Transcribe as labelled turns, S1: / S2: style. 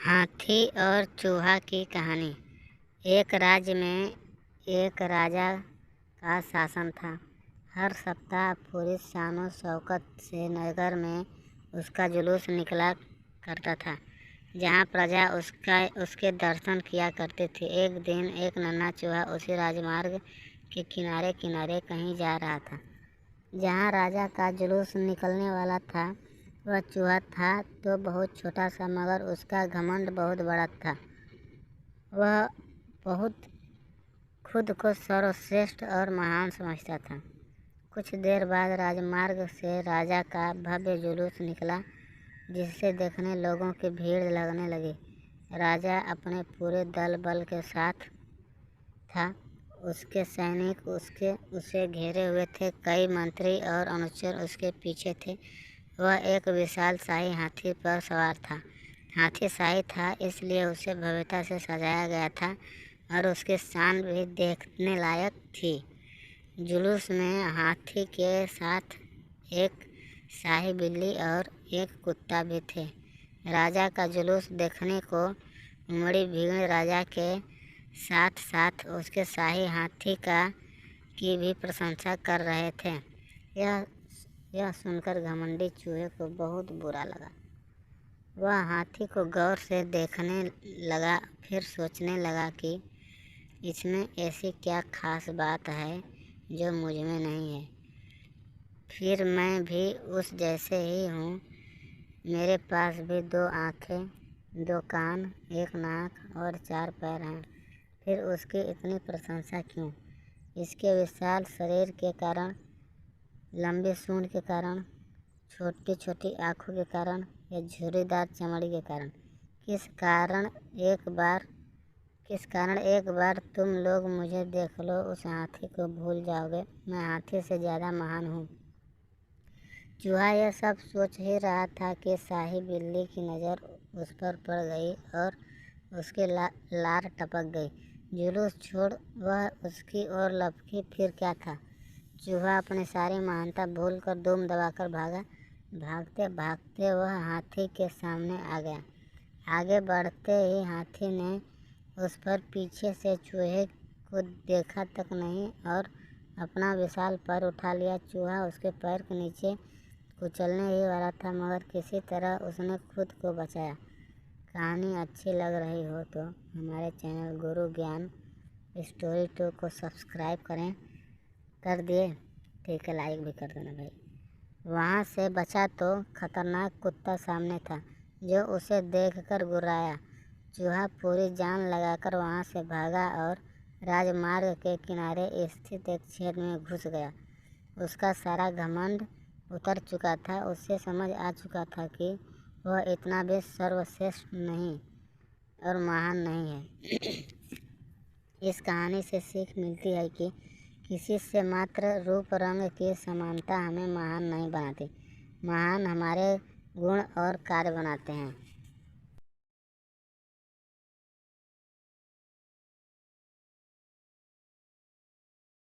S1: हाथी और चूहा की कहानी। एक राज्य में एक राजा का शासन था। हर सप्ताह पूरी शानो शौकत से नगर में उसका जुलूस निकला करता था, जहाँ प्रजा उसके दर्शन किया करते थे। एक दिन एक नन्हा चूहा उसी राजमार्ग के किनारे किनारे कहीं जा रहा था, जहाँ राजा का जुलूस निकलने वाला था। वह चूहा था तो बहुत छोटा सा, मगर उसका घमंड बहुत बड़ा था। वह बहुत खुद को सर्वश्रेष्ठ और महान समझता था। कुछ देर बाद राजमार्ग से राजा का भव्य जुलूस निकला, जिसे देखने लोगों की भीड़ लगने लगी। राजा अपने पूरे दल बल के साथ था। उसके सैनिक उसे घेरे हुए थे। कई मंत्री और अनुचर उसके पीछे थे। वह एक विशाल शाही हाथी पर सवार था। हाथी शाही था, इसलिए उसे भव्यता से सजाया गया था और उसकी शान भी देखने लायक थी। जुलूस में हाथी के साथ एक शाही बिल्ली और एक कुत्ता भी थे। राजा का जुलूस देखने को उमड़ी भीड़ राजा के साथ साथ उसके शाही हाथी की भी प्रशंसा कर रहे थे। यह सुनकर घमंडी चूहे को बहुत बुरा लगा। वह हाथी को गौर से देखने लगा, फिर सोचने लगा कि इसमें ऐसी क्या खास बात है जो मुझ में नहीं है। फिर मैं भी उस जैसे ही हूँ। मेरे पास भी 2 आँखें, 2 कान, 1 नाक और 4 पैर हैं। फिर उसकी इतनी प्रशंसा क्यों? इसके विशाल शरीर के कारण, लंबी सूंड के कारण, छोटी छोटी आँखों के कारण या झुर्रीदार चमड़ी के कारण? किस कारण एक बार तुम लोग मुझे देख लो, उस हाथी को भूल जाओगे? मैं हाथी से ज़्यादा महान हूँ। चूहा यह सब सोच ही रहा था कि शाही बिल्ली की नज़र उस पर पड़ गई और उसके लार टपक गई। जुलूस छोड़ वह उसकी ओर लपकी। फिर क्या था? चूहा अपनी सारी महानता भूलकर दुम दबाकर भागा। भागते भागते वह हाथी के सामने आ गया। आगे बढ़ते ही हाथी ने उस पर पीछे से चूहे को देखा तक नहीं और अपना विशाल पैर उठा लिया। चूहा उसके पैर के नीचे कुचलने ही वाला था, मगर किसी तरह उसने खुद को बचाया। कहानी अच्छी लग रही हो तो हमारे चैनल गुरु ज्ञान स्टोरी 2 को सब्सक्राइब कर दिए? ठीक है, लाइक भी कर देना भाई। वहाँ से बचा तो खतरनाक कुत्ता सामने था, जो उसे देखकर गुर्राया। चूहा पूरी जान लगाकर वहाँ से भागा और राजमार्ग के किनारे स्थित एक छेद में घुस गया। उसका सारा घमंड उतर चुका था। उसे समझ आ चुका था कि वह इतना भी सर्वश्रेष्ठ नहीं और महान नहीं है। इस कहानी से सीख मिलती है कि किसी से मात्र रूप रंग की समानता हमें महान नहीं बनाती। महान हमारे गुण और कार्य बनाते हैं।